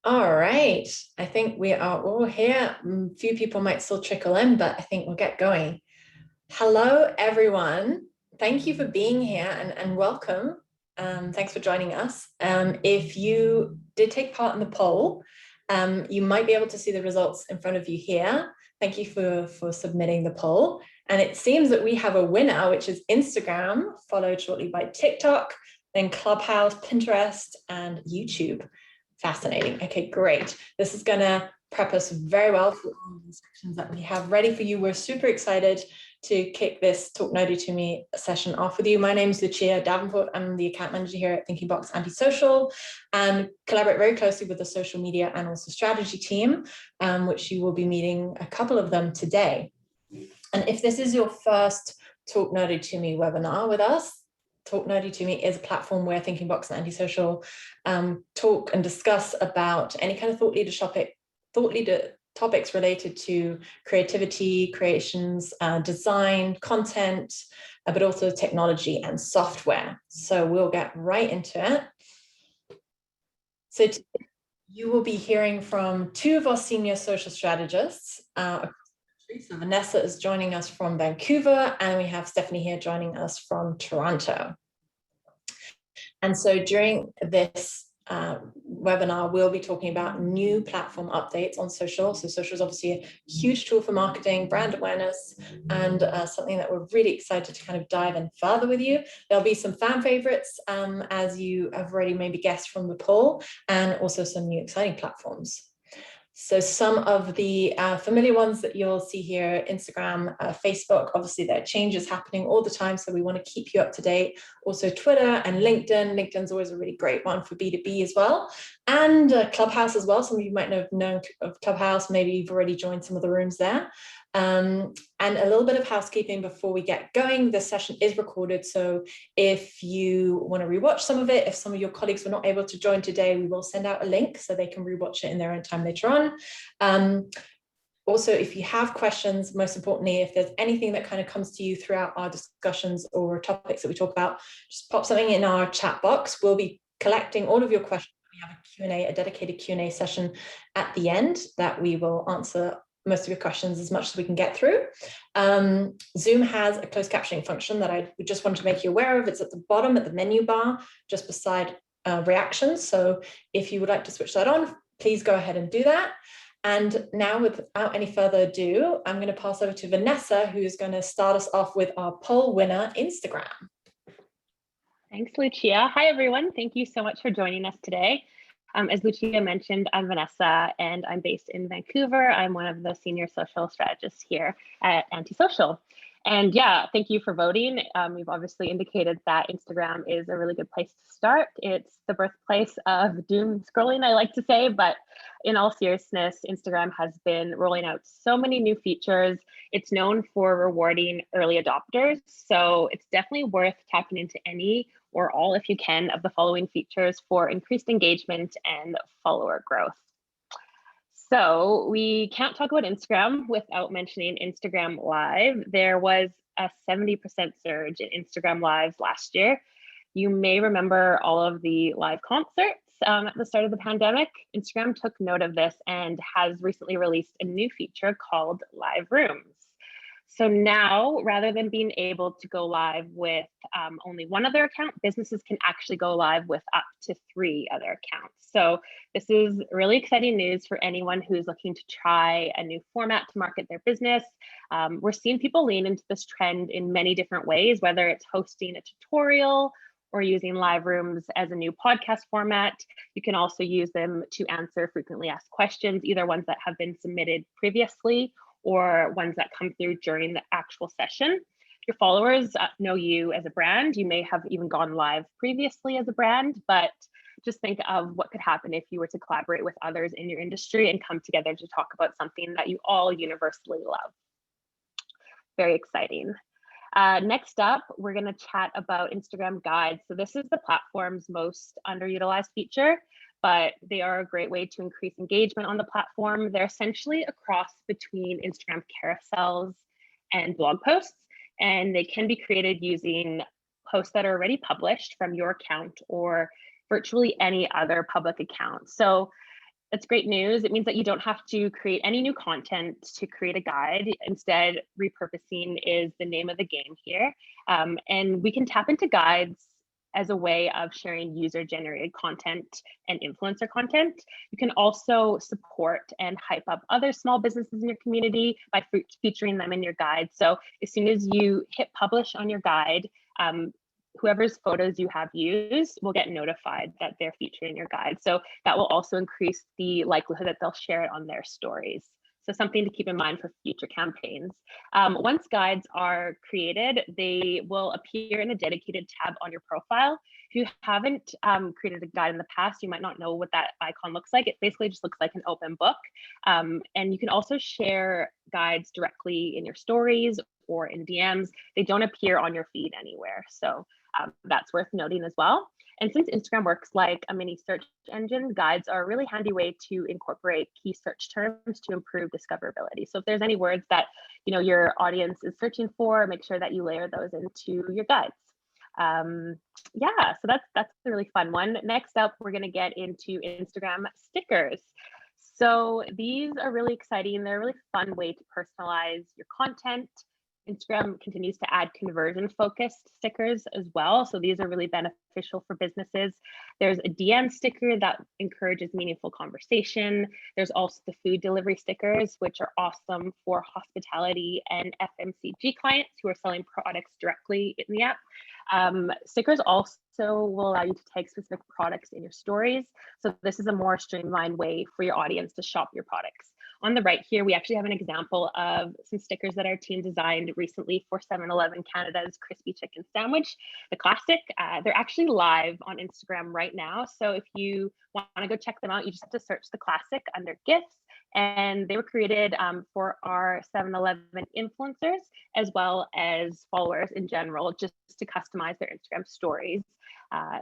All right. I think we are all here. Few people might still trickle in, but I think we'll get going. Hello, everyone. Thank you for being here and welcome. Thanks for joining us. If you did take part in the poll, you might be able to see the results in front of you here. Thank you for submitting the poll. And it seems that we have a winner, which is Instagram, followed shortly by TikTok, then Clubhouse, Pinterest, and YouTube. Fascinating. Okay, great. This is going to prep us very well for all the sections that we have ready for you. We're super excited to kick this Talk Nerdy to Me session off with you. My name is Lucia Davenport. I'm the account manager here at Thinking Box Antisocial and collaborate very closely with the social media and also strategy team, which you will be meeting a couple of them today. And if this is your first Talk Nerdy to Me webinar with us, Talk Nerdy to Me is a platform where Thinking Box and Antisocial talk and discuss about any kind of thought leader topics related to creativity, creations, design, content, but also technology and software. So we'll get right into it. So you will be hearing from two of our senior social strategists. So Vanessa is joining us from Vancouver, and we have Stephanie here joining us from Toronto. And so during this webinar, we'll be talking about new platform updates on social. So social is obviously a huge tool for marketing, brand awareness, and something that we're really excited to kind of dive in further with you. There'll be some fan favorites, as you have already maybe guessed from the poll, and also some new exciting platforms. So some of the familiar ones that you'll see here, Instagram, Facebook, obviously there are changes happening all the time, so we want to keep you up to date. Also Twitter and LinkedIn. LinkedIn's always a really great one for B2B as well. And Clubhouse as well. Some of you might have known of Clubhouse, maybe you've already joined some of the rooms there. And a little bit of housekeeping before we get going. This session is recorded, so if you want to rewatch some of it, if some of your colleagues were not able to join today, we will send out a link so they can rewatch it in their own time later on. Also, if you have questions, most importantly, if there's anything that kind of comes to you throughout our discussions or topics that we talk about, just pop something in our chat box. We'll be collecting all of your questions. We have a Q&A, a dedicated Q&A session at the end that we will answer most of your questions as much as we can get through. Zoom has a closed captioning function that I just wanted to make you aware of. It's at the bottom at the menu bar, just beside reactions. So if you would like to switch that on, please go ahead and do that. And now, without any further ado, I'm going to pass over to Vanessa, who's going to start us off with our poll winner, Instagram. Thanks, Lucia. Hi, everyone. Thank you so much for joining us today. As Lucia mentioned, I'm Vanessa, and I'm based in Vancouver. I'm one of the senior social strategists here at Antisocial. And yeah, thank you for voting. We've obviously indicated that Instagram is a really good place to start. It's the birthplace of doom scrolling, I like to say, but in all seriousness, Instagram has been rolling out so many new features. It's known for rewarding early adopters, so it's definitely worth tapping into any or all, if you can, of the following features for increased engagement and follower growth. So we can't talk about Instagram without mentioning Instagram Live. There was a 70% surge in Instagram Lives last year. You may remember all of the live concerts at the start of the pandemic. Instagram took note of this and has recently released a new feature called Live Rooms. So now, rather than being able to go live with only one other account, businesses can actually go live with up to 3 other accounts. So this is really exciting news for anyone who's looking to try a new format to market their business. We're seeing people lean into this trend in many different ways, whether it's hosting a tutorial or using live rooms as a new podcast format. You can also use them to answer frequently asked questions, either ones that have been submitted previously or ones that come through during the actual session. Your followers know you as a brand. You may have even gone live previously as a brand, but just think of what could happen if you were to collaborate with others in your industry and come together to talk about something that you all universally love. Very exciting. Next up, we're going to chat about Instagram guides. So this is the platform's most underutilized feature, but they are a great way to increase engagement on the platform. They're essentially a cross between Instagram carousels and blog posts, and they can be created using posts that are already published from your account or virtually any other public account. So That's great news. It means that you don't have to create any new content to create a guide. Instead, repurposing is the name of the game here. And we can tap into guides as a way of sharing user-generated content and influencer content. You can also support and hype up other small businesses in your community by featuring them in your guide. So as soon as you hit publish on your guide, whoever's photos you have used will get notified that they're featured in your guide. So that will also increase the likelihood that they'll share it on their stories. So something to keep in mind for future campaigns. Once guides are created, they will appear in a dedicated tab on your profile. If you haven't created a guide in the past, you might not know what that icon looks like. It basically just looks like an open book. And you can also share guides directly in your stories or in DMs. They don't appear on your feed anywhere. So that's worth noting as well. And since Instagram works like a mini search engine, guides are a really handy way to incorporate key search terms to improve discoverability. So if there's any words that your audience is searching for, make sure that you layer those into your guides. Yeah, so that's a really fun one. Next up, we're going to get into Instagram stickers. So these are really exciting. They're a really fun way to personalize your content. Instagram continues to add conversion focused stickers as well. So these are really beneficial for businesses. There's a DM sticker that encourages meaningful conversation. There's also the food delivery stickers, which are awesome for hospitality and FMCG clients who are selling products directly in the app. Stickers also will allow you to tag specific products in your stories. So this is a more streamlined way for your audience to shop your products. On the right here, we actually have an example of some stickers that our team designed recently for 7-Eleven Canada's crispy chicken sandwich, the classic. They're actually live on Instagram right now. So if you want to go check them out, you just have to search the classic under gifts. And they were created for our 7-Eleven influencers, as well as followers in general, just to customize their Instagram stories.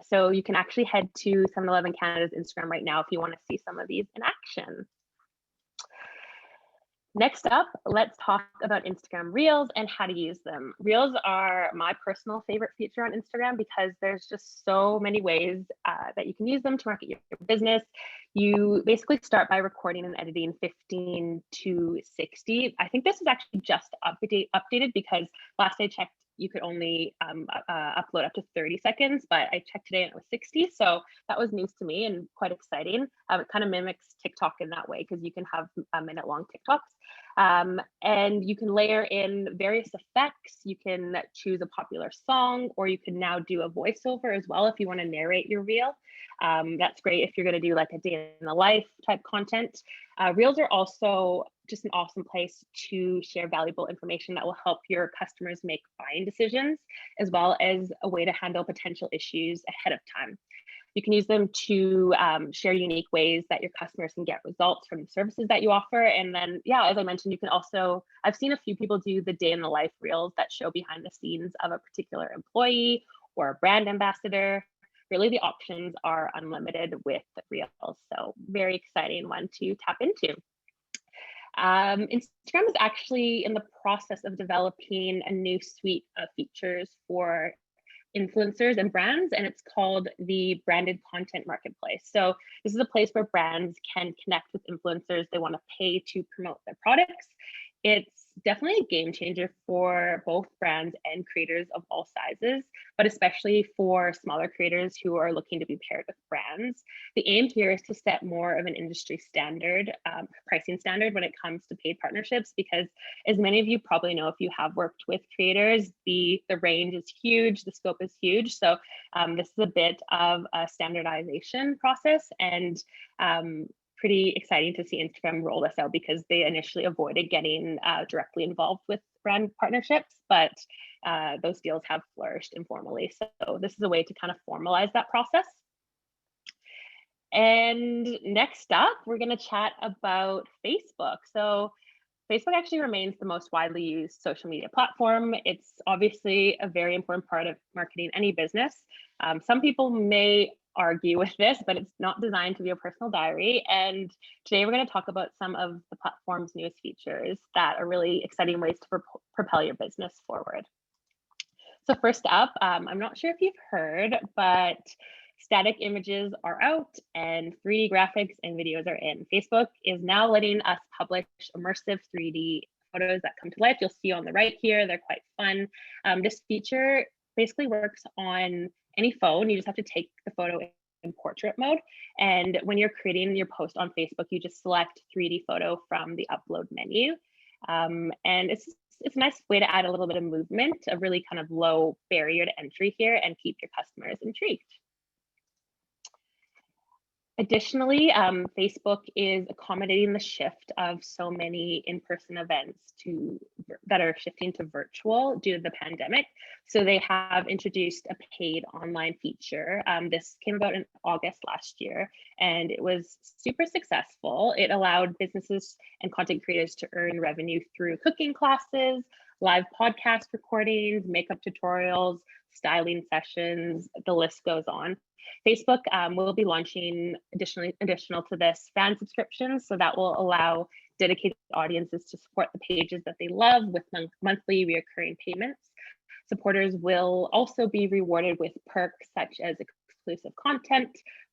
So you can actually head to 7-Eleven Canada's Instagram right now if you want to see some of these in action. Next up, let's talk about Instagram Reels and how to use them. Reels are my personal favorite feature on Instagram because there's just so many ways that you can use them to market your business. You basically start by recording and editing 15 to 60. I think this is actually just updated because last I checked, you could only upload up to 30 seconds, but I checked today and it was 60. So that was news to me and quite exciting. It kind of mimics TikTok in that way because you can have minute-long TikToks. And you can layer in various effects. You can choose a popular song, or you can now do a voiceover as well if you want to narrate your reel. That's great if you're going to do like a day in the life type content. Reels are also just an awesome place to share valuable information that will help your customers make buying decisions, as well as a way to handle potential issues ahead of time. You can use them to share unique ways that your customers can get results from the services that you offer. And then, yeah, as I mentioned, you can also, I've seen a few people do the day in the life reels that show behind the scenes of a particular employee or a brand ambassador. Really, the options are unlimited with Reels. So very exciting one to tap into. Instagram is actually in the process of developing a new suite of features for influencers and brands, and it's called the Branded Content Marketplace. So this is a place where brands can connect with influencers they want to pay to promote their products. It's definitely a game changer for both brands and creators of all sizes, but especially for smaller creators who are looking to be paired with brands. The aim here is to set more of an industry standard, pricing standard when it comes to paid partnerships, because as many of you probably know, if you have worked with creators, the range is huge, the scope is huge. So this is a bit of a standardization process, and pretty exciting to see Instagram roll this out because they initially avoided getting directly involved with brand partnerships, but those deals have flourished informally. So this is a way to kind of formalize that process. And next up, we're going to chat about Facebook. So Facebook actually remains the most widely used social media platform. It's obviously a very important part of marketing any business. Some people may argue with this, but it's not designed to be a personal diary. And today we're going to talk about some of the platform's newest features that are really exciting ways to propel your business forward. So first up, I'm not sure if you've heard, but Static images are out and 3D graphics and videos are in. Facebook is now letting us publish immersive 3D photos that come to life. You'll see on the right here, they're quite fun. This feature basically works on any phone. You just have to take the photo in portrait mode. And when you're creating your post on Facebook, you just select 3D photo from the upload menu. And it's a nice way to add a little bit of movement, a really kind of low barrier to entry here, and keep your customers intrigued. Additionally, Facebook is accommodating the shift of so many in-person events that are shifting to virtual due to the pandemic. So they have introduced a paid online feature. This came about in August last year, and it was super successful. It allowed businesses and content creators to earn revenue through cooking classes, live podcast recordings, makeup tutorials, styling sessions, the list goes on. Facebook will be launching additional to this fan subscriptions, so that will allow dedicated audiences to support the pages that they love with monthly recurring payments. Supporters will also be rewarded with perks such as exclusive content,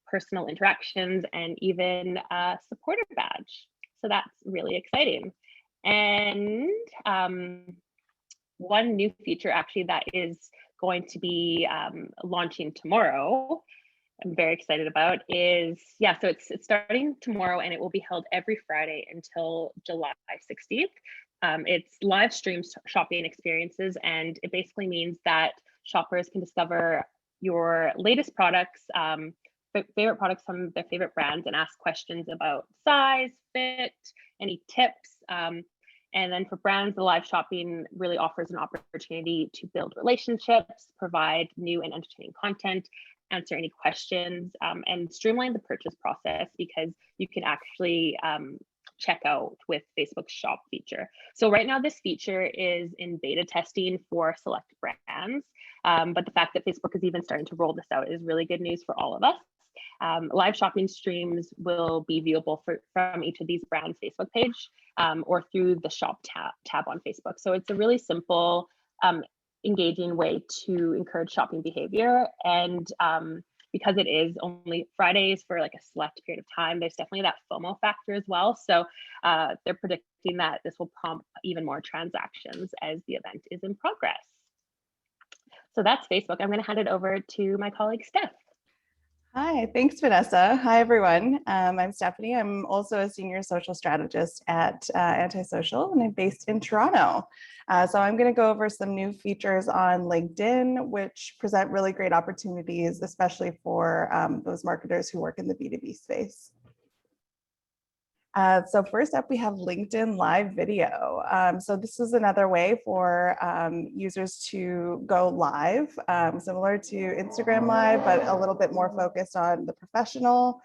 personal interactions, and even a supporter badge. So that's really exciting. And one new feature actually that is going to be launching tomorrow, I'm very excited about is, so it's starting tomorrow and it will be held every Friday until July 16th. It's live stream shopping experiences, and it basically means that shoppers can discover your latest products, favorite products from their favorite brands, and ask questions about size, fit, any tips. And then for brands, the live shopping really offers an opportunity to build relationships, provide new and entertaining content, answer any questions, and streamline the purchase process, because you can actually check out with Facebook's shop feature. So right now this feature is in beta testing for select brands, but the fact that Facebook is even starting to roll this out is really good news for all of us. Live shopping streams will be viewable from each of these brands' Facebook page or through the shop tab on Facebook. So it's a really simple, engaging way to encourage shopping behavior. And because it is only Fridays for like a select period of time, there's definitely that FOMO factor as well. So they're predicting that this will prompt even more transactions as the event is in progress. So that's Facebook. I'm going to hand it over to my colleague, Steph. Hi, thanks, Vanessa. Hi, everyone. I'm Stephanie. I'm also a senior social strategist at Antisocial, and I'm based in Toronto. So I'm going to go over some new features on LinkedIn, which present really great opportunities, especially for those marketers who work in the B2B space. So first up, we have LinkedIn Live Video. So this is another way for users to go live, similar to Instagram Live, but a little bit more focused on the professional.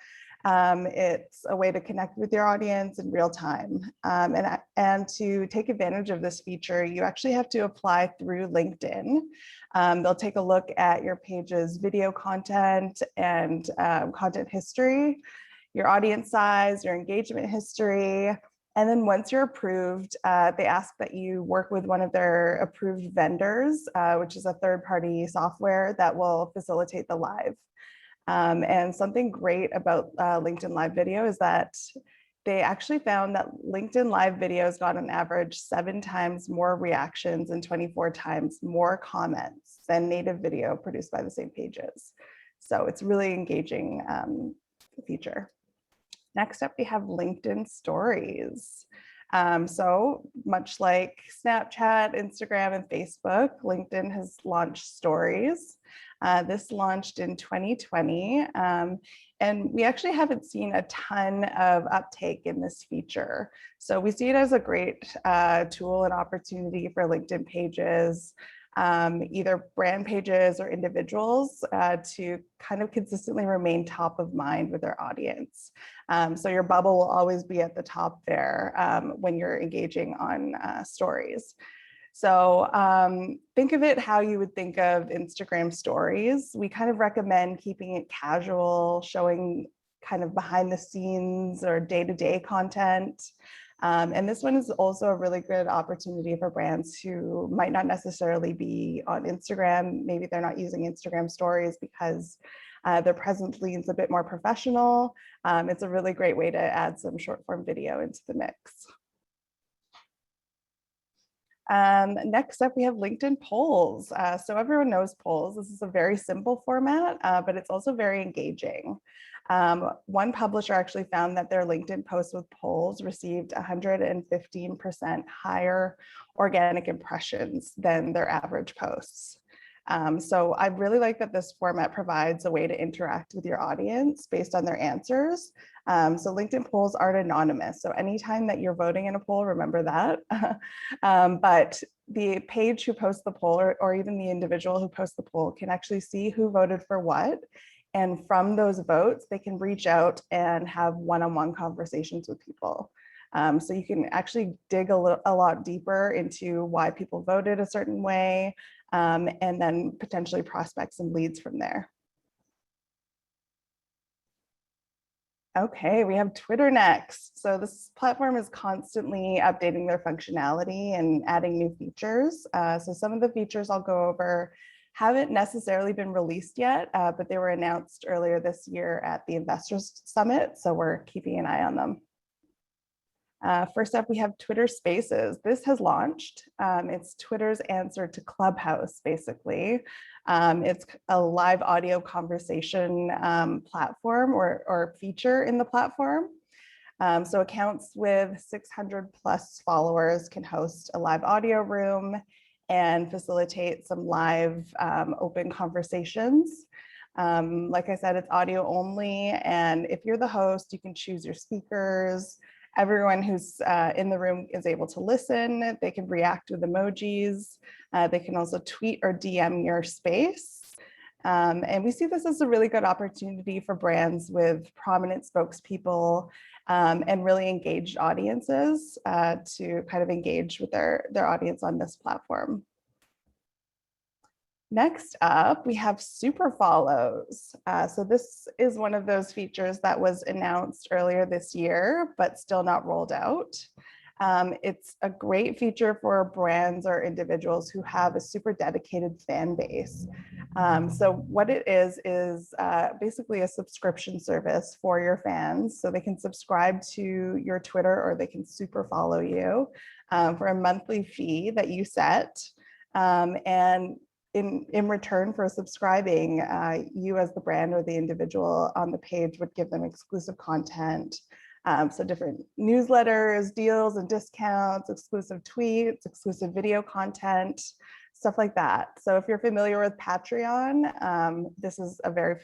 It's a way to connect with your audience in real time. And to take advantage of this feature, you actually have to apply through LinkedIn. They'll take a look at your page's video content and content history, your audience size, your engagement history. And then once you're approved, they ask that you work with one of their approved vendors, which is a third-party software that will facilitate the live. And something great about LinkedIn Live Video is that they actually found that LinkedIn Live Videos got on average 7 times more reactions and 24 times more comments than native video produced by the same pages. So it's really engaging feature. Next up, we have LinkedIn Stories. So much like Snapchat, Instagram, and Facebook, LinkedIn has launched Stories. This launched in 2020, and we actually haven't seen a ton of uptake in this feature. So we see it as a great tool and opportunity for LinkedIn pages, either brand pages or individuals, to kind of consistently remain top of mind with their audience. So your bubble will always be at the top there when you're engaging on stories. So think of it how you would think of Instagram stories. We kind of recommend keeping it casual, showing kind of behind the scenes or day-to-day content. And this one is also a really good opportunity for brands who might not necessarily be on Instagram. Maybe they're not using Instagram stories because Their presence leans a bit more professional. It's a really great way to add some short form video into the mix. Next up, we have LinkedIn polls. So everyone knows polls. This is a very simple format, but it's also very engaging. One publisher actually found that their LinkedIn posts with polls received 115% higher organic impressions than their average posts. So I really like that this format provides a way to interact with your audience based on their answers. So LinkedIn polls aren't anonymous. So anytime that you're voting in a poll, remember that. But the page who posts the poll or even the individual who posts the poll can actually see who voted for what. And from those votes, they can reach out and have one-on-one conversations with people. So you can actually dig a lot deeper into why people voted a certain way, and then potentially prospect some leads from there. Okay, we have Twitter next. So this platform is constantly updating their functionality and adding new features. So some of the features I'll go over haven't necessarily been released yet, but they were announced earlier this year at the Investors Summit. So we're keeping an eye on them. First up, we have Twitter Spaces. This has launched. It's Twitter's answer to Clubhouse, basically. It's a live audio conversation platform or feature in the platform. So accounts with 600 plus followers can host a live audio room and facilitate some live open conversations. Like I said, it's audio only. And if you're the host, you can choose your speakers. Everyone who's in the room is able to listen. They can react with emojis. They can also tweet or DM your space. And we see this as a really good opportunity for brands with prominent spokespeople and really engaged audiences to kind of engage with their audience on this platform. Next up, we have super follows. So this is one of those features that was announced earlier this year, but still not rolled out. It's a great feature for brands or individuals who have a super dedicated fan base. So what it is basically a subscription service for your fans. So they can subscribe to your Twitter or they can super follow you for a monthly fee that you set. And in return for subscribing, you as the brand or the individual on the page would give them exclusive content. So different newsletters, deals and discounts, exclusive tweets, exclusive video content, stuff like that. So if you're familiar with Patreon, this is a very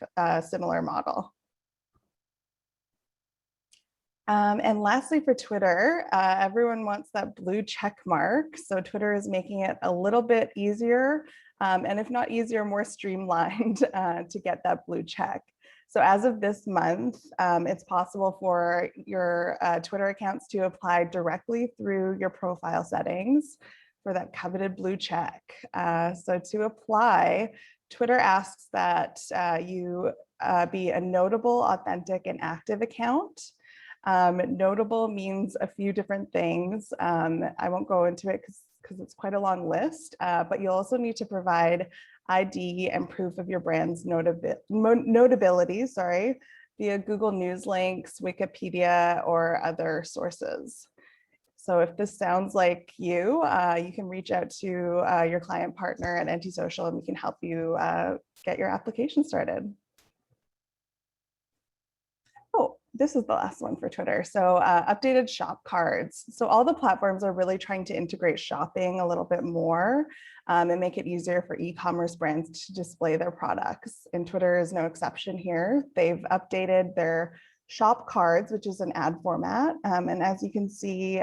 similar model. And lastly, for Twitter, everyone wants that blue check mark. So Twitter is making it a little bit easier, and if not easier, more streamlined to get that blue check. So as of this month, it's possible for your Twitter accounts to apply directly through your profile settings for that coveted blue check. So to apply, Twitter asks that you be a notable, authentic, and active account. Notable means a few different things. I won't go into it because it's quite a long list, but you'll also need to provide ID and proof of your brand's notability, via Google News links, Wikipedia, or other sources. So if this sounds like you, you can reach out to your client partner at Antisocial and we can help you get your application started. Oh, this is the last one for Twitter. So updated shop cards. So all the platforms are really trying to integrate shopping a little bit more and make it easier for e-commerce brands to display their products. And Twitter is no exception here. They've updated their shop cards, which is an ad format. And as you can see,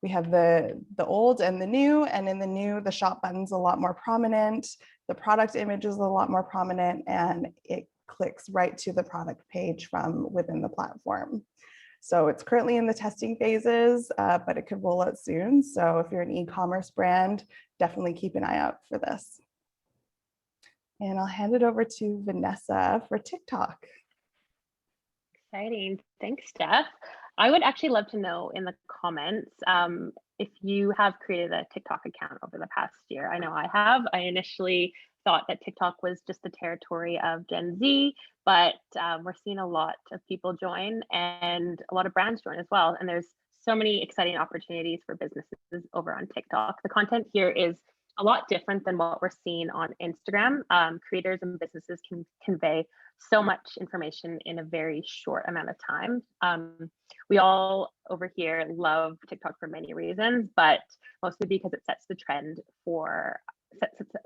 we have the old and the new, and in the new, the shop button's a lot more prominent. The product image is a lot more prominent, and it clicks right to the product page from within the platform. So it's currently in the testing phases, but it could roll out soon. So if you're an e-commerce brand, definitely keep an eye out for this. And I'll hand it over to Vanessa for TikTok. Exciting. Thanks, Steph. I would actually love to know in the comments if you have created a TikTok account over the past year. I know I have. I initially thought that TikTok was just the territory of Gen Z, but we're seeing a lot of people join and a lot of brands join as well. And there's so many exciting opportunities for businesses over on TikTok. The content here is a lot different than what we're seeing on Instagram. Creators and businesses can convey so much information in a very short amount of time. We all over here love TikTok for many reasons, but mostly because it sets the trend for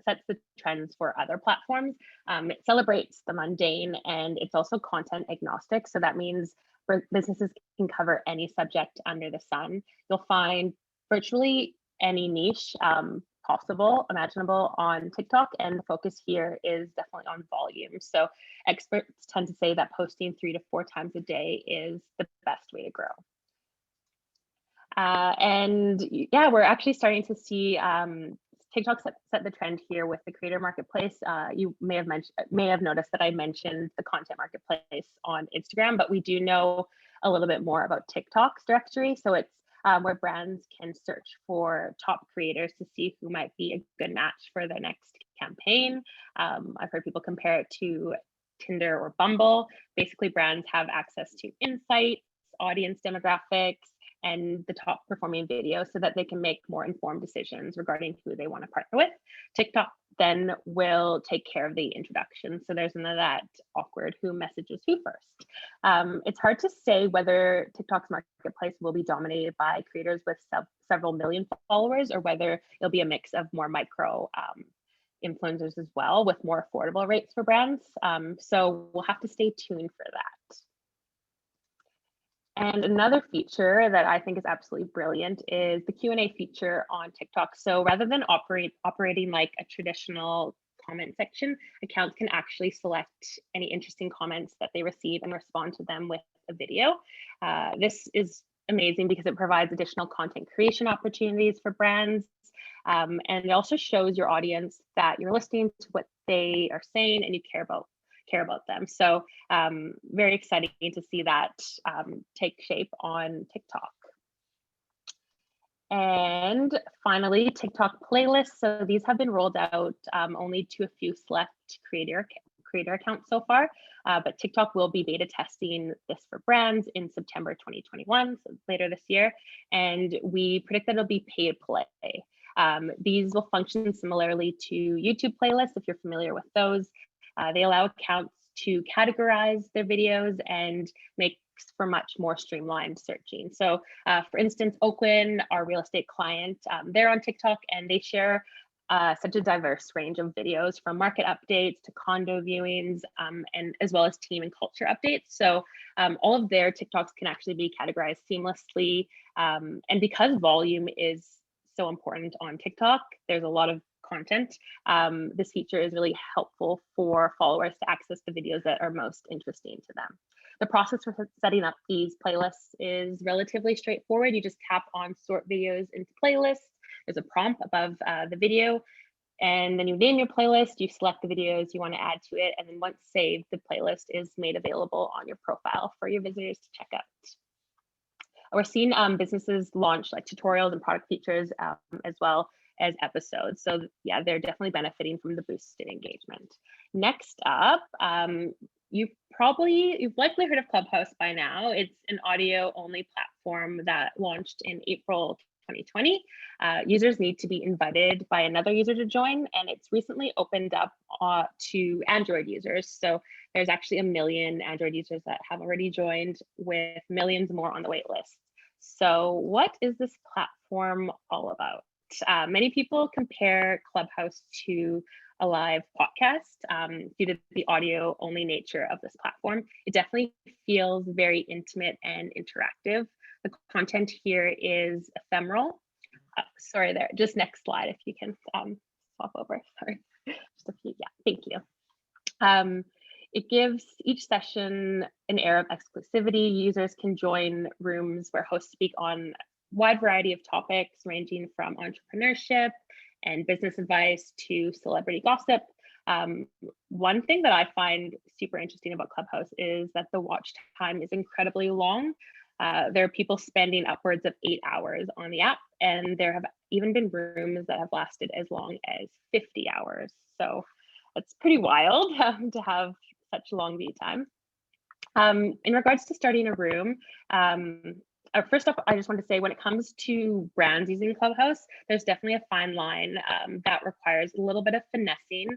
sets the trends for other platforms. It celebrates the mundane, and it's also content agnostic. So that means businesses can cover any subject under the sun. You'll find virtually any niche possible, imaginable on TikTok, and the focus here is definitely on volume. So experts tend to say that posting 3 to 4 times a day is the best way to grow. And yeah, we're actually starting to see TikTok set the trend here with the creator marketplace. You may have noticed that I mentioned the content marketplace on Instagram, but we do know a little bit more about TikTok's directory. So it's where brands can search for top creators to see who might be a good match for their next campaign. I've heard people compare it to Tinder or Bumble. Basically, brands have access to insights, audience demographics, and the top performing videos so that they can make more informed decisions regarding who they want to partner with. TikTok then will take care of the introduction. So there's none of that awkward who messages who first. It's hard to say whether TikTok's marketplace will be dominated by creators with several million followers or whether it'll be a mix of more micro influencers as well with more affordable rates for brands. So we'll have to stay tuned for that. And another feature that I think is absolutely brilliant is the Q&A feature on TikTok. So rather than operating like a traditional comment section, accounts can actually select any interesting comments that they receive and respond to them with a video. This is amazing because it provides additional content creation opportunities for brands. And it also shows your audience that you're listening to what they are saying and you care about them. So very exciting to see that take shape on TikTok. And finally, TikTok playlists. So these have been rolled out only to a few select creator accounts so far, but TikTok will be beta testing this for brands in September 2021, so later this year. And we predict that it'll be pay to play. These will function similarly to YouTube playlists, if you're familiar with those. They allow accounts to categorize their videos and makes for much more streamlined searching. So for instance, Oakland, our real estate client, they're on TikTok and they share such a diverse range of videos from market updates to condo viewings and as well as team and culture updates. So all of their TikToks can actually be categorized seamlessly. And because volume is so important on TikTok, there's a lot of content. This feature is really helpful for followers to access the videos that are most interesting to them. The process for setting up these playlists is relatively straightforward. You just tap on sort videos into playlists. There's a prompt above the video, and then you name your playlist, you select the videos you want to add to it, and then once saved, the playlist is made available on your profile for your visitors to check out. We're seeing businesses launch like tutorials and product features as well as episodes. So yeah, they're definitely benefiting from the boosted engagement. Next up, you've likely heard of Clubhouse by now. It's an audio only platform that launched in April 2020. Users need to be invited by another user to join, and it's recently opened up to Android users. So there's actually 1 million Android users that have already joined, with millions more on the wait list. So what is this platform all about? Many people compare Clubhouse to a live podcast due to the audio only nature of this platform. It definitely feels very intimate and interactive. The content here is ephemeral. Sorry, there, just next slide if you can swap over, sorry. Just a few, yeah, thank you. It gives each session an air of exclusivity. Users can join rooms where hosts speak on wide variety of topics ranging from entrepreneurship and business advice to celebrity gossip. One thing that I find super interesting about Clubhouse is that the watch time is incredibly long. There are people spending upwards of 8 hours on the app, and there have even been rooms that have lasted as long as 50 hours. So that's pretty wild to have such long view time. In regards to starting a room, first off, I just want to say when it comes to brands using Clubhouse, there's definitely a fine line that requires a little bit of finessing.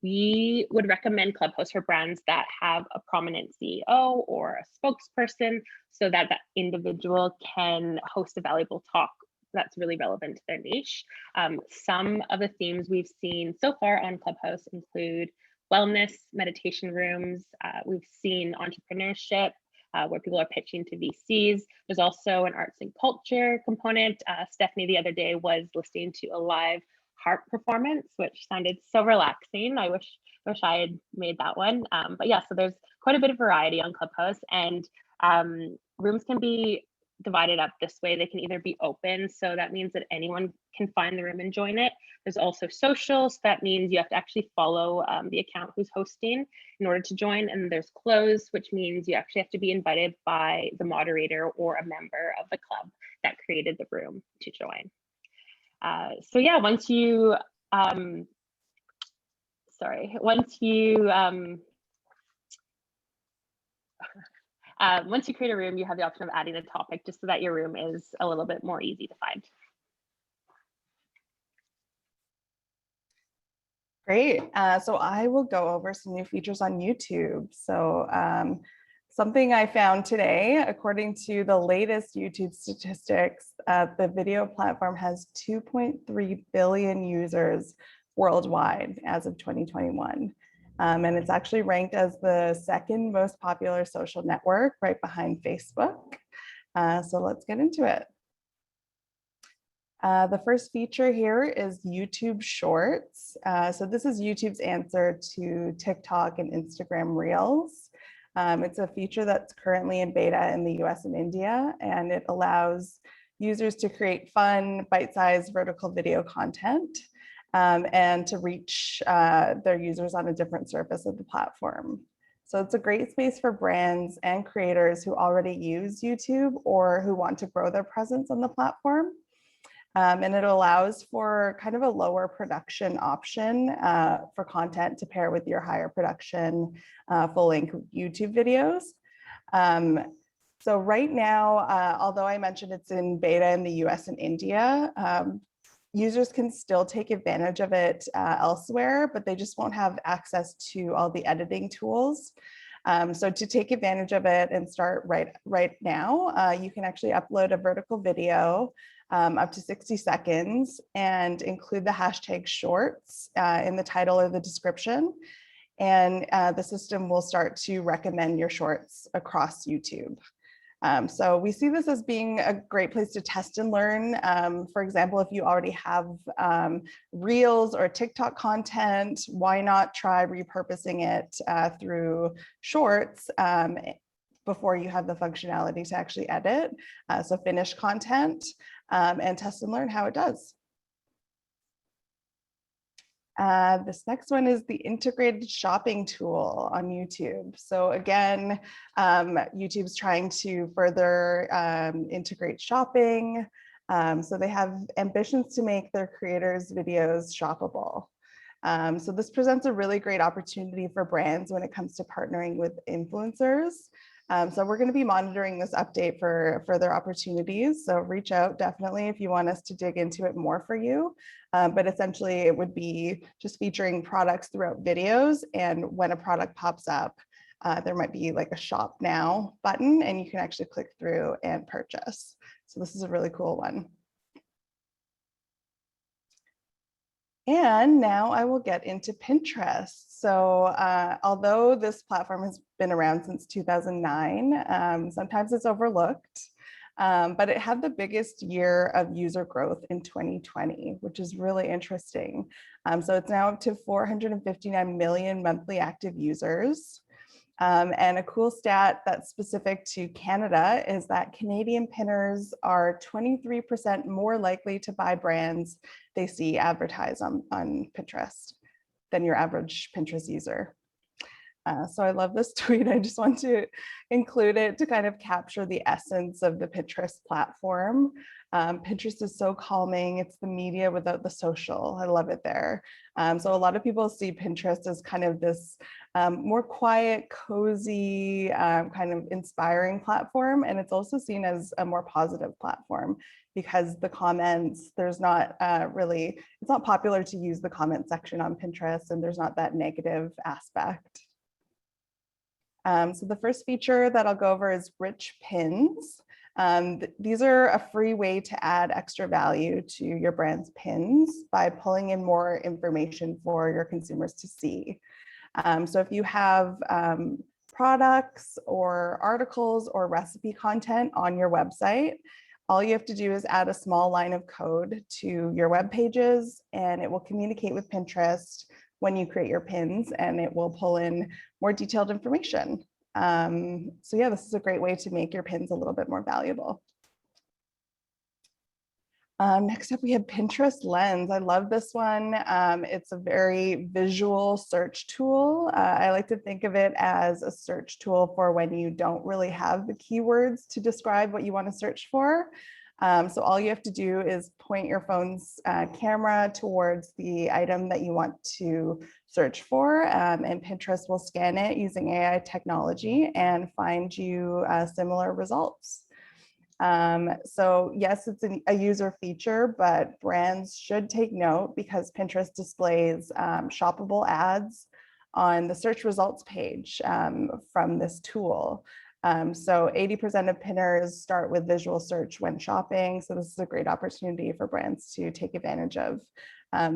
We would recommend Clubhouse for brands that have a prominent CEO or a spokesperson so that that individual can host a valuable talk that's really relevant to their niche. Some of the themes we've seen so far on Clubhouse include wellness, meditation rooms. We've seen entrepreneurship, where people are pitching to VCs. There's also an arts and culture component. Stephanie the other day was listening to a live harp performance, which sounded so relaxing. I wish I had made that one. But yeah, so there's quite a bit of variety on Clubhouse, and rooms can be divided up this way. They can either be open, so that means that anyone can find the room and join it. There's also social, so that means you have to actually follow the account who's hosting in order to join. And there's closed, which means you actually have to be invited by the moderator or a member of the club that created the room to join. So yeah, once you once you create a room, you have the option of adding a topic just so that your room is a little bit more easy to find. Great. So I will go over some new features on YouTube. So something I found today, according to the latest YouTube statistics, the video platform has 2.3 billion users worldwide as of 2021. And it's actually ranked as the second most popular social network, right behind Facebook. So let's get into it. The first feature here is YouTube Shorts. So this is YouTube's answer to TikTok and Instagram Reels. It's a feature that's currently in beta in the US and India, and it allows users to create fun, bite-sized vertical video content and to reach their users on a different surface of the platform. So it's a great space for brands and creators who already use YouTube or who want to grow their presence on the platform. And it allows for kind of a lower production option for content to pair with your higher production full-length YouTube videos. So right now, although I mentioned it's in beta in the US and India, users can still take advantage of it elsewhere, but they just won't have access to all the editing tools. So to take advantage of it and start right now, you can actually upload a vertical video up to 60 seconds and include the hashtag shorts in the title or the description. And the system will start to recommend your shorts across YouTube. So we see this as being a great place to test and learn. For example, if you already have Reels or TikTok content, why not try repurposing it through Shorts before you have the functionality to actually edit? So finish content and test and learn how it does. This next one is the integrated shopping tool on YouTube. So again, YouTube's trying to further integrate shopping. So they have ambitions to make their creators' videos shoppable. So this presents a really great opportunity for brands when it comes to partnering with influencers. So we're going to be monitoring this update for further opportunities. So reach out definitely if you want us to dig into it more for you. But essentially it would be just featuring products throughout videos. And when a product pops up, there might be like a shop now button and you can actually click through and purchase. So this is a really cool one. And now I will get into Pinterest. So although this platform has been around since 2009, sometimes it's overlooked, but it had the biggest year of user growth in 2020, which is really interesting. So it's now up to 459 million monthly active users. And a cool stat that's specific to Canada is that Canadian pinners are 23% more likely to buy brands they see advertised on Pinterest than your average Pinterest user. So I love this tweet. I just want to include it to kind of capture the essence of the Pinterest platform. Pinterest is so calming. It's the media without the social. I love it there. So a lot of people see Pinterest as kind of this more quiet, cozy, kind of inspiring platform. And it's also seen as a more positive platform because the comments, there's not really, it's not popular to use the comment section on Pinterest, and there's not that negative aspect. So the first feature that I'll go over is rich pins. These are a free way to add extra value to your brand's pins by pulling in more information for your consumers to see. So if you have products or articles or recipe content on your website, all you have to do is add a small line of code to your web pages, and it will communicate with Pinterest when you create your pins, and it will pull in more detailed information. So yeah, this is a great way to make your pins a little bit more valuable. Next up, we have Pinterest Lens. I love this one. It's a very visual search tool. I like to think of it as a search tool for when you don't really have the keywords to describe what you want to search for. So all you have to do is point your phone's camera towards the item that you want to search for, and Pinterest will scan it using AI technology and find you similar results. So yes, it's a user feature, but brands should take note because Pinterest displays shoppable ads on the search results page from this tool. So 80% of pinners start with visual search when shopping. So this is a great opportunity for brands to take advantage of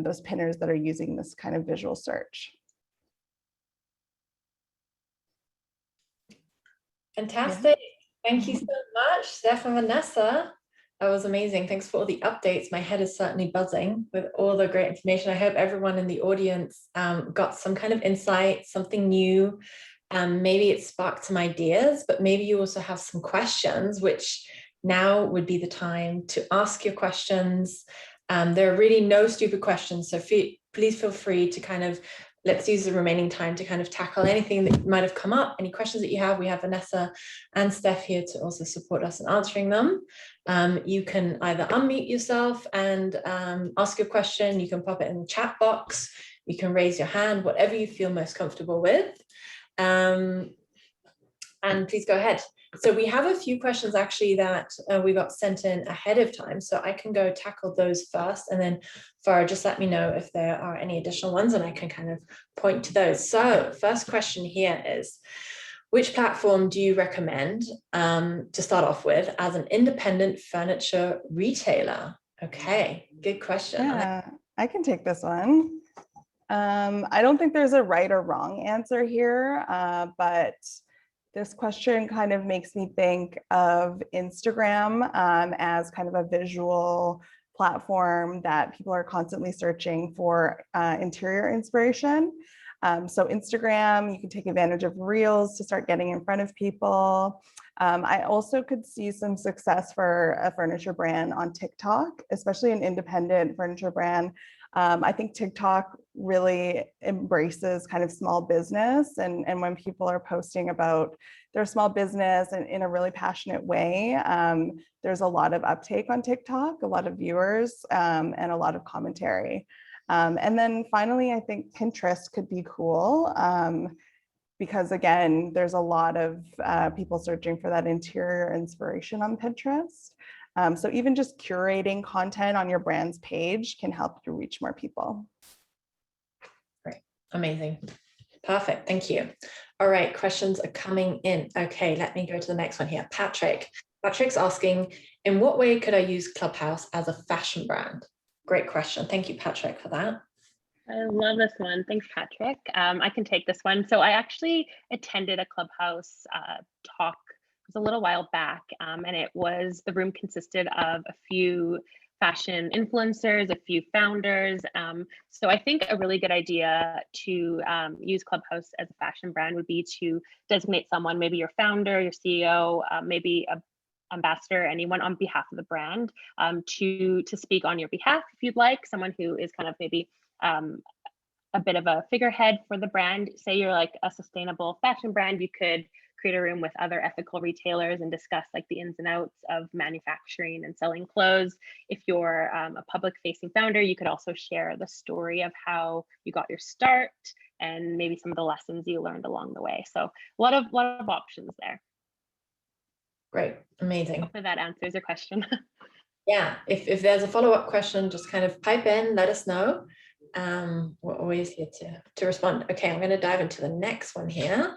those pinners that are using this kind of visual search. Fantastic. Yeah. Thank you so much, Steph and Vanessa. That was amazing. Thanks for all the updates. My head is certainly buzzing with all the great information. I hope everyone in the audience got some kind of insight, something new. Maybe it sparked some ideas, but maybe you also have some questions, which now would be the time to ask your questions. There are really no stupid questions, so please feel free to kind of, let's use the remaining time to kind of tackle anything that might have come up, any questions that you have. We have Vanessa and Steph here to also support us in answering them. You can either unmute yourself and ask your question, you can pop it in the chat box, you can raise your hand, whatever you feel most comfortable with. And please go ahead. So we have a few questions actually that we got sent in ahead of time, so I can go tackle those first, and then Farah, just let me know if there are any additional ones and I can kind of point to those. So first question here is, which platform do you recommend to start off with as an independent furniture retailer? Okay, good question. Yeah, I can take this one. I don't think there's a right or wrong answer here, but this question kind of makes me think of Instagram as kind of a visual platform that people are constantly searching for interior inspiration. So Instagram, you can take advantage of Reels to start getting in front of people. I also could see some success for a furniture brand on TikTok, especially an independent furniture brand. I think TikTok really embraces kind of small business, and when people are posting about their small business and in a really passionate way, there's a lot of uptake on TikTok, a lot of viewers, and a lot of commentary. And then finally, I think Pinterest could be cool because again, there's a lot of people searching for that interior inspiration on Pinterest. So even just curating content on your brand's page can help you reach more people. Great, amazing, perfect, thank you. All right, questions are coming in. Okay, let me go to the next one here. Patrick's asking, in what way could I use Clubhouse as a fashion brand? Great question. Thank you, Patrick, for that. I love this one. Thanks, Patrick. I can take this one. So I actually attended a Clubhouse talk. It was a little while back, and the room consisted of a few fashion influencers, a few founders. So I think a really good idea to use Clubhouse as a fashion brand would be to designate someone, maybe your founder, your CEO, maybe a ambassador, anyone on behalf of the brand, to speak on your behalf if you'd like, someone who is kind of maybe a bit of a figurehead for the brand. Say you're like a sustainable fashion brand, you could create a room with other ethical retailers and discuss like the ins and outs of manufacturing and selling clothes. If you're a public facing founder, you could also share the story of how you got your start and maybe some of the lessons you learned along the way. So a lot of options there. Great, amazing. Hopefully that answers your question. Yeah, if there's a follow-up question, just kind of pipe in, let us know. We're always here to respond. Okay, I'm going to dive into the next one here.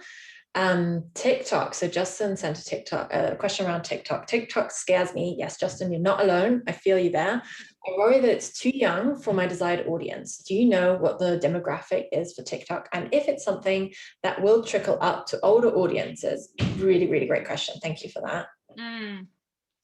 TikTok. So Justin sent a question around TikTok. TikTok scares me. Yes, Justin, you're not alone. I feel you there. I worry that it's too young for my desired audience. Do you know what the demographic is for TikTok? And if it's something that will trickle up to older audiences? Really, really great question. Thank you for that.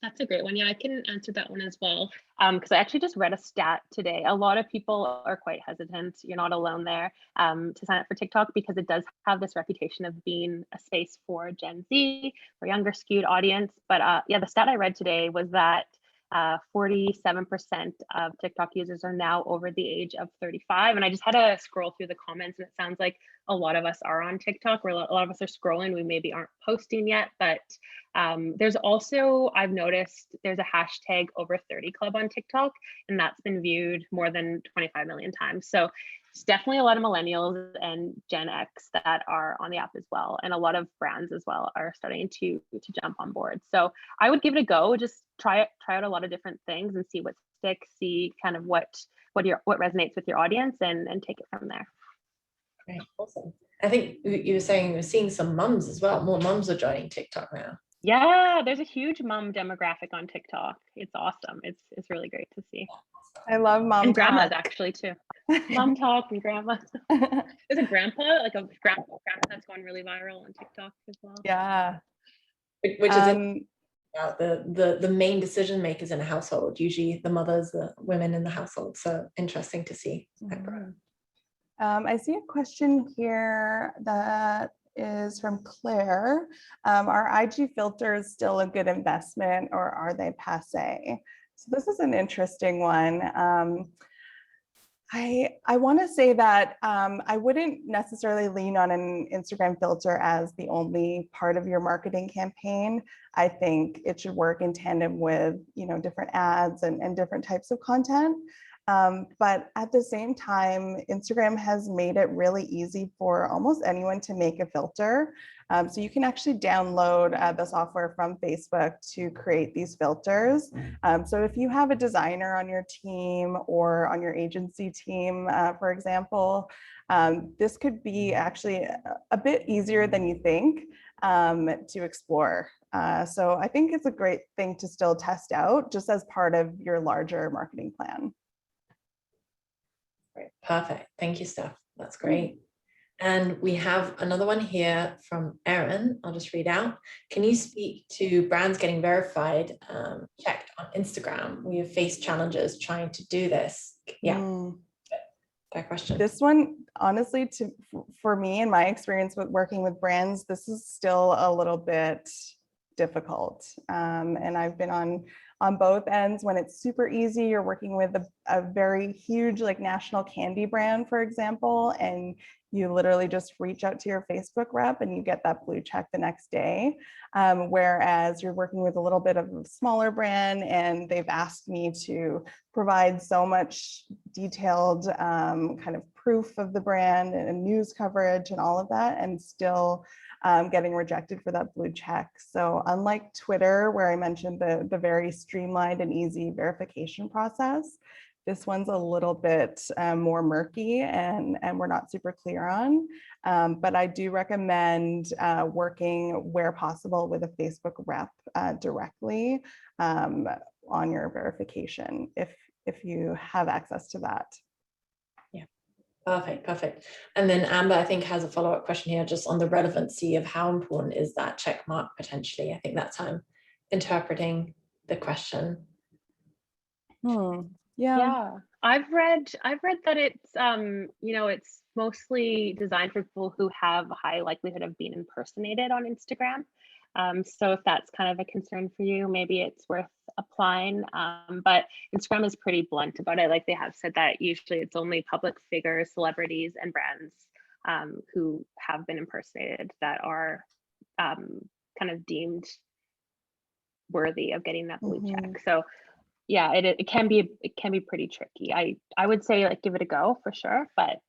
That's a great one. Yeah, I can answer that one as well. Because I actually just read a stat today. A lot of people are quite hesitant, you're not alone there, to sign up for TikTok because it does have this reputation of being a space for Gen Z or younger skewed audience. But yeah, the stat I read today was that 47% of TikTok users are now over the age of 35. And I just had to scroll through the comments, and it sounds like a lot of us are on TikTok, or a lot of us are scrolling. We maybe aren't posting yet, but there's also, I've noticed there's a hashtag over 30 club on TikTok, and that's been viewed more than 25 million times. So it's definitely a lot of millennials and Gen X that are on the app as well. And a lot of brands as well are starting to jump on board. So I would give it a go. Just try out a lot of different things and see what sticks, see kind of what resonates with your audience, and take it from there. Great, awesome. I think you were saying you're seeing some mums as well. More mums are joining TikTok now. Yeah, there's a huge mom demographic on TikTok. It's awesome. It's really great to see. I love mom and grandmas talk. actually too. Mom talk and grandma. There's a grandpa, like a grandpa that's gone really viral on TikTok as well. Yeah. Which is the main decision makers in a household, usually the mothers, the women in the household. So interesting to see. I see a question here that is from Claire. Are IG filters still a good investment, or are they passe? So this is an interesting one. I want to say that I wouldn't necessarily lean on an Instagram filter as the only part of your marketing campaign. I think it should work in tandem with, different ads and different types of content. But at the same time, Instagram has made it really easy for almost anyone to make a filter. So you can actually download the software from Facebook to create these filters. So if you have a designer on your team or on your agency team, for example, this could be actually a bit easier than you think to explore. So I think it's a great thing to still test out just as part of your larger marketing plan. Great. Perfect. Thank you, Steph. That's great. And we have another one here from Erin. I'll just read out. Can you speak to brands getting verified, checked on Instagram? We have faced challenges trying to do this. Yeah. Fair question. This one, honestly, for me and my experience with working with brands, this is still a little bit difficult. And I've been on both ends when it's super easy. You're working with a very huge national candy brand, for example, and you literally just reach out to your Facebook rep and you get that blue check the next day. Whereas you're working with a little bit of a smaller brand and they've asked me to provide so much detailed kind of proof of the brand and news coverage and all of that, and still getting rejected for that blue check. So unlike Twitter, where I mentioned the very streamlined and easy verification process, this one's a little bit more murky and we're not super clear on. But I do recommend working where possible with a Facebook rep directly on your verification if you have access to that. Perfect. And then Amber, I think, has a follow-up question here just on the relevancy of how important is that check mark potentially. I think that's how I'm interpreting the question. Yeah. I've read that it's it's mostly designed for people who have a high likelihood of being impersonated on Instagram. So if that's kind of a concern for you, maybe it's worth applying. But Instagram is pretty blunt about it. Like they have said that usually it's only public figures, celebrities, and brands who have been impersonated that are kind of deemed worthy of getting that blue check. So yeah, it can be pretty tricky. I would say like give it a go for sure, but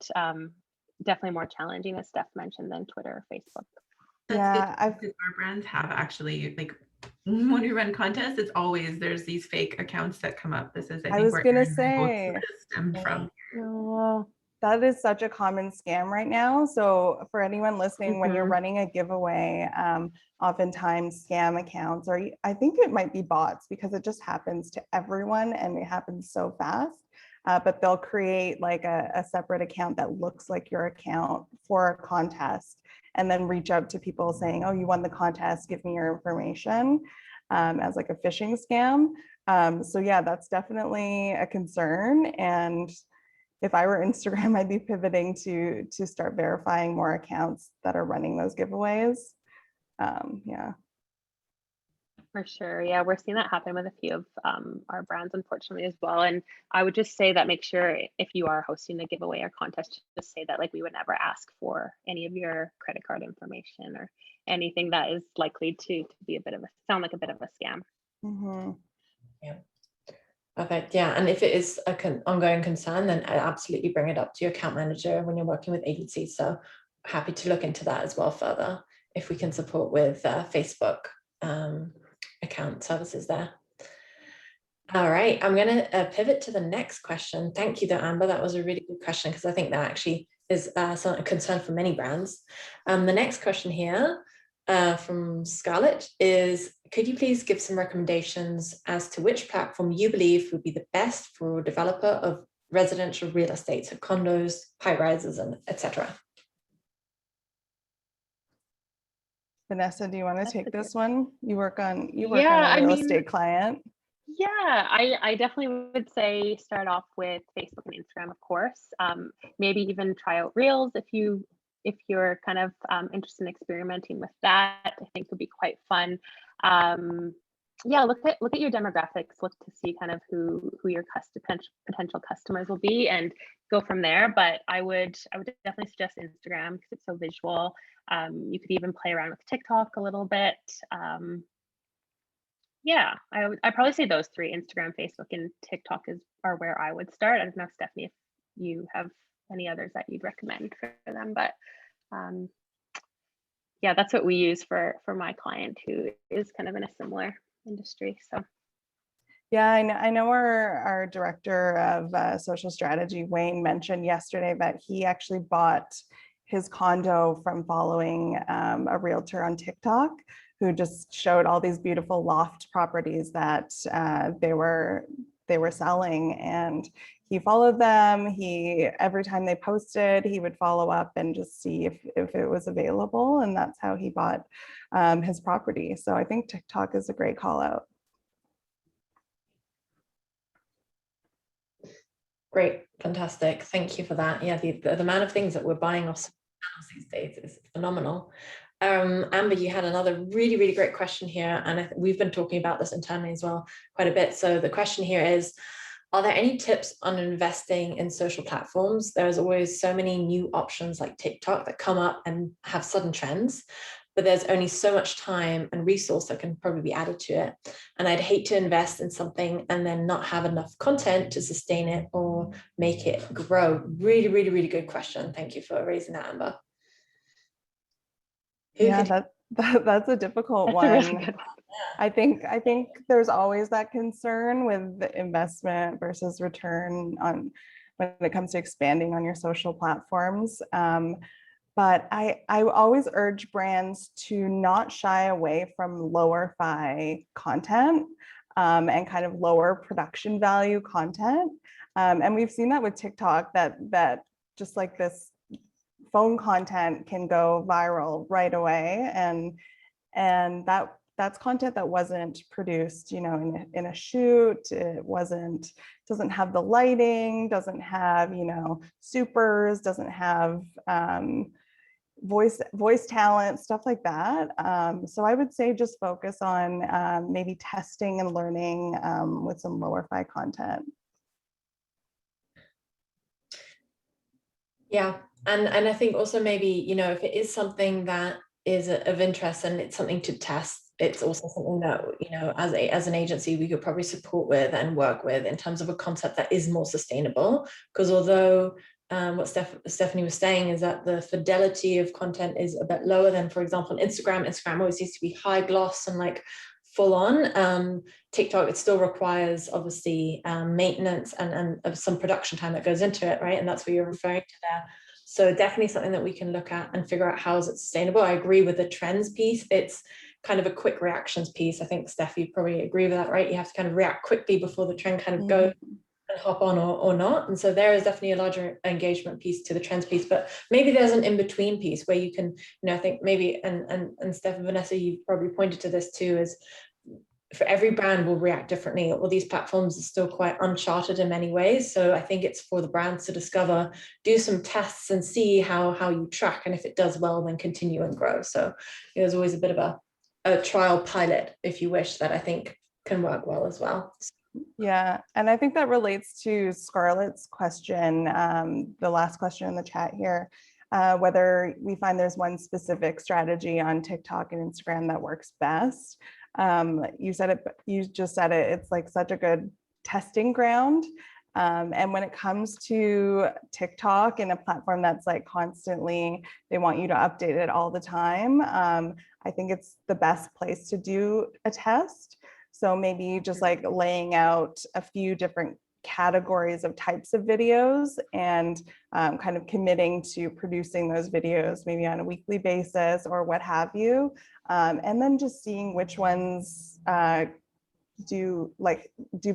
definitely more challenging, as Steph mentioned, than Twitter or Facebook. Yeah, our brands have actually, like, when we run contests, it's always there's these fake accounts that come up. This is I was where gonna Erin and I both say, stemmed from. that is such a common scam right now. So for anyone listening, when you're running a giveaway, oftentimes scam accounts, or I think it might be bots, because it just happens to everyone and it happens so fast. But they'll create like a separate account that looks like your account for a contest, and then reach out to people saying, oh, you won the contest, give me your information, as like a phishing scam. So yeah, that's definitely a concern. And if I were Instagram, I'd be pivoting to start verifying more accounts that are running those giveaways. Yeah. For sure. Yeah, we're seeing that happen with a few of our brands, unfortunately, as well. And I would just say that make sure if you are hosting a giveaway or contest, just say that like we would never ask for any of your credit card information or anything that is likely to be sound like a bit of a scam. Yeah. Perfect. Yeah. And if it is an ongoing concern, then I absolutely bring it up to your account manager when you're working with agencies. So happy to look into that as well further, if we can support with Facebook account services there. All right, I'm going to pivot to the next question. Thank you, Amber. That was a really good question, because I think that actually is a concern for many brands. The next question here from Scarlett is, could you please give some recommendations as to which platform you believe would be the best for a developer of residential real estate, so condos, high rises, and etc.? Vanessa, do you want to take this one? You work on a real estate client. Yeah, I definitely would say start off with Facebook and Instagram, of course. Maybe even try out Reels if you're kind of interested in experimenting with that. I think would be quite fun. Yeah, look at your demographics. Look to see kind of who your potential customers will be, and go from there. But I would definitely suggest Instagram because it's so visual. You could even play around with TikTok a little bit. Yeah, I'd probably say those three: Instagram, Facebook, and TikTok are where I would start. I don't know, Stephanie, if you have any others that you'd recommend for them, but yeah, that's what we use for my client who is kind of in a similar industry. So yeah, I know our director of social strategy, Wayne, mentioned yesterday that he actually bought his condo from following a realtor on TikTok who just showed all these beautiful loft properties that they were selling, and he followed them. Every time they posted, he would follow up and just see if it was available, and that's how he bought his property. So I think TikTok is a great call out. Great, fantastic. Thank you for that. Yeah, the amount of things that we're buying off channels these days is phenomenal. Amber, you had another really, really great question here, and we've been talking about this internally as well quite a bit. So the question here is, are there any tips on investing in social platforms? There's always so many new options like TikTok that come up and have sudden trends, but there's only so much time and resource that can probably be added to it. And I'd hate to invest in something and then not have enough content to sustain it or make it grow. Really, really, really good question. Thank you for raising that, Amber. Yeah, that's a difficult one. That's a really good one. I think there's always that concern with the investment versus return when it comes to expanding on your social platforms. But I always urge brands to not shy away from lower fi content and kind of lower production value content. And we've seen that with TikTok, that just like this phone content can go viral right away, and that's content that wasn't produced, in a shoot. It doesn't have the lighting, doesn't have, supers, doesn't have voice talent, stuff like that. So I would say just focus on maybe testing and learning with some lower-fi content. Yeah, and I think also maybe, you know, if it is something that is of interest and it's something to test, it's also something that, you know, as an agency, we could probably support with and work with in terms of a concept that is more sustainable. Because although what Stephanie was saying is that the fidelity of content is a bit lower than, for example, on Instagram. Instagram always used to be high gloss and like full on. TikTok, it still requires obviously maintenance and some production time that goes into it, right? And that's what you're referring to there. So definitely something that we can look at and figure out how is it sustainable. I agree with the trends piece. It's kind of a quick reactions piece. I think, Steph, you probably agree with that, right? You have to kind of react quickly before the trend kind of goes and hop on or not. And so there is definitely a larger engagement piece to the trends piece, but maybe there's an in-between piece where you can, you know, I think maybe, and Steph and Vanessa, you probably pointed to this too, is for every brand will react differently. All these platforms are still quite uncharted in many ways. So I think it's for the brands to discover, do some tests and see how you track. And if it does well, then continue and grow. So there's always a bit of a trial pilot, if you wish, that I think can work well as well. Yeah, and I think that relates to Scarlett's question, the last question in the chat here, whether we find there's one specific strategy on TikTok and Instagram that works best. You just said it, it's like such a good testing ground. And when it comes to TikTok and a platform that's like constantly, they want you to update it all the time. I think it's the best place to do a test. So maybe just like laying out a few different categories of types of videos and kind of committing to producing those videos maybe on a weekly basis or what have you. And then just seeing which ones do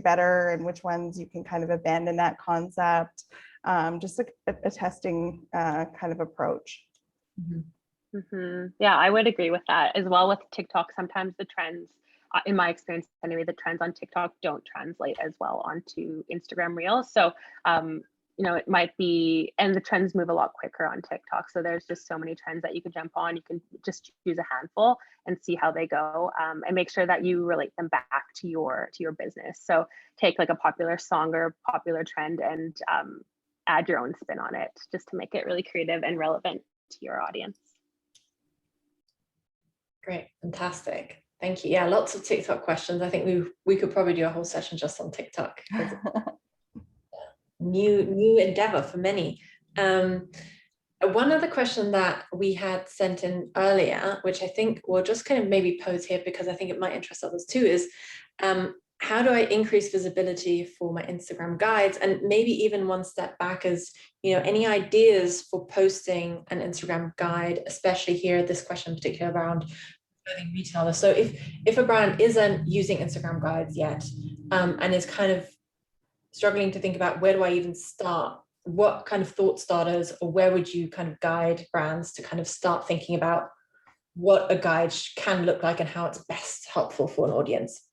better and which ones you can kind of abandon that concept. Just a testing kind of approach. Yeah, I would agree with that as well. With TikTok, sometimes the trends, in my experience anyway, the trends on TikTok don't translate as well onto Instagram Reels. So, you know, it might be, and the trends move a lot quicker on TikTok. So there's just so many trends that you could jump on. You can just choose a handful and see how they go, and make sure that you relate them back to your business. So take like a popular song or popular trend and add your own spin on it, just to make it really creative and relevant to your audience. Great, fantastic. Thank you. Yeah, lots of TikTok questions. I think we could probably do a whole session just on TikTok. New endeavor for many. One other question that we had sent in earlier, which I think we'll just kind of maybe pose here because I think it might interest others too, is how do I increase visibility for my Instagram guides? And maybe even one step back is, you know, any ideas for posting an Instagram guide, especially here, this question in particular around clothing retailers. So if a brand isn't using Instagram guides yet and is kind of struggling to think about where do I even start, what kind of thought starters, or where would you kind of guide brands to kind of start thinking about what a guide can look like and how it's best helpful for an audience?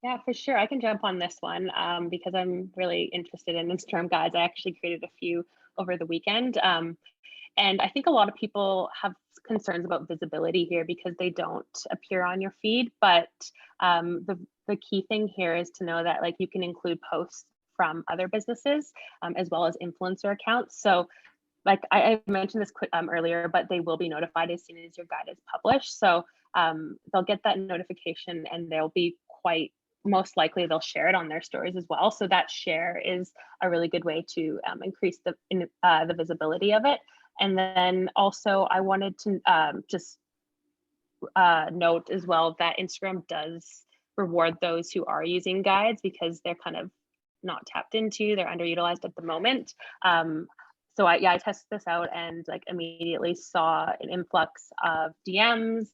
Yeah, for sure. I can jump on this one because I'm really interested in Instagram guides. I actually created a few over the weekend. And I think a lot of people have concerns about visibility here because they don't appear on your feed. But the key thing here is to know that like you can include posts from other businesses as well as influencer accounts. So like I mentioned this earlier, but they will be notified as soon as your guide is published. So they'll get that notification and they'll be most likely they'll share it on their stories as well. So that share is a really good way to increase the visibility of it. And then also I wanted to just note as well that Instagram does reward those who are using guides because they're kind of not tapped into, they're underutilized at the moment. So I tested this out and like immediately saw an influx of DMs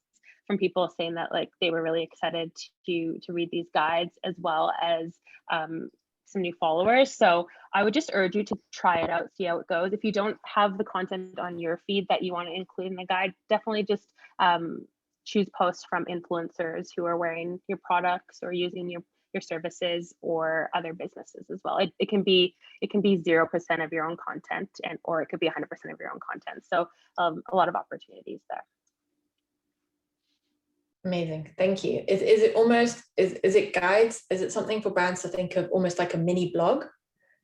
from people saying that like they were really excited to read these guides as well as some new followers. So I would just urge you to try it out, see how it goes. If you don't have the content on your feed that you want to include in the guide, definitely just choose posts from influencers who are wearing your products or using your services or other businesses as well. It can be 0% of your own content, or it could be 100% of your own content. So a lot of opportunities there. Amazing, thank you. Is it almost, is it guides? Is it something for brands to think of almost like a mini blog?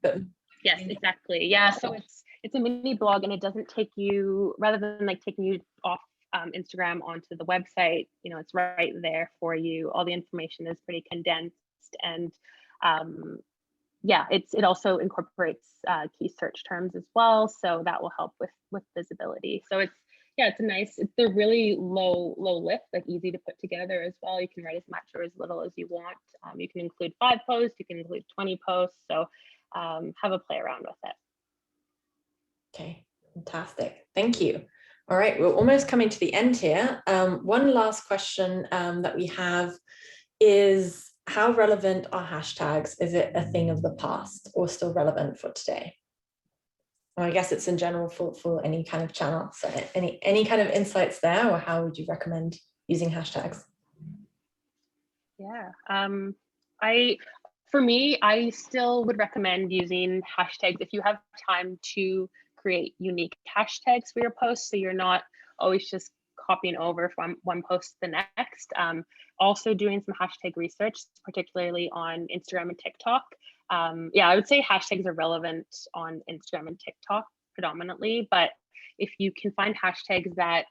But yes, exactly. Yeah, so it's a mini blog, and it doesn't take you, rather than like taking you off Instagram onto the website, you know, it's right there for you. All the information is pretty condensed, and yeah, it also incorporates key search terms as well, so that will help with visibility. So they're really low lift, like easy to put together as well. You can write as much or as little as you want. You can include 5 posts, you can include 20 posts. So have a play around with it. Okay, fantastic. Thank you. All right, we're almost coming to the end here. One last question that we have is, how relevant are hashtags? Is it a thing of the past or still relevant for today? Well, I guess it's in general for any kind of channel. So any kind of insights there, or how would you recommend using hashtags? Yeah, for me, I still would recommend using hashtags if you have time to create unique hashtags for your posts, so you're not always just copying over from one post to the next. Also doing some hashtag research, particularly on Instagram and TikTok. Yeah, I would say hashtags are relevant on Instagram and TikTok predominantly, but if you can find hashtags that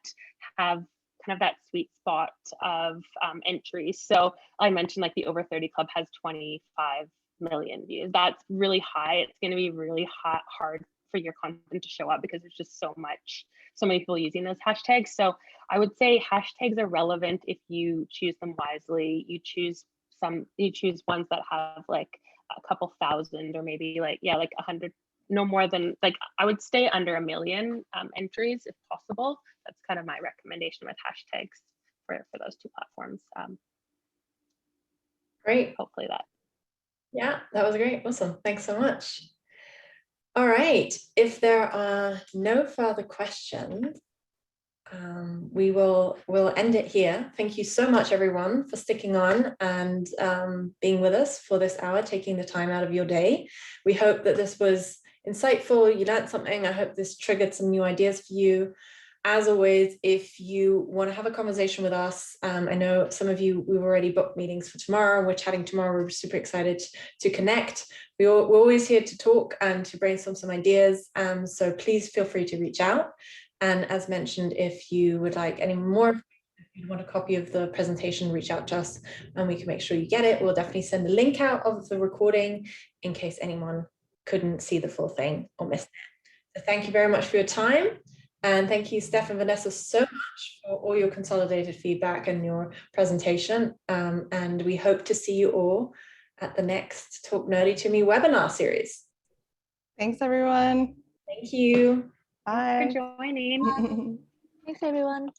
have kind of that sweet spot of entries. So I mentioned like the Over 30 Club has 25 million views. That's really high. It's going to be really hard for your content to show up because there's just so many people using those hashtags. So I would say hashtags are relevant if you choose them wisely. You choose ones that have like a couple thousand, or maybe like 100, no more than, like, I would stay under 1 million entries if possible. That's kind of my recommendation with hashtags for those 2 platforms. Great. Hopefully that. Yeah, that was great. Awesome. Thanks so much. All right. If there are no further questions, we'll end it here. Thank you so much, everyone, for sticking on and being with us for this hour, taking the time out of your day. We hope that this was insightful. You learned something. I hope this triggered some new ideas for you. As always, if you want to have a conversation with us, I know some of you, we've already booked meetings for tomorrow. We're chatting tomorrow. We're super excited to connect. We're always here to talk and to brainstorm some ideas. So please feel free to reach out. And as mentioned, if you would like any more, if you want a copy of the presentation, reach out to us and we can make sure you get it. We'll definitely send a link out of the recording in case anyone couldn't see the full thing or missed it. So thank you very much for your time. And thank you, Steph and Vanessa, so much for all your consolidated feedback and your presentation. And we hope to see you all at the next Talk Nerdy to Me webinar series. Thanks, everyone. Thank you. Bye. Thanks for joining. Thanks, everyone.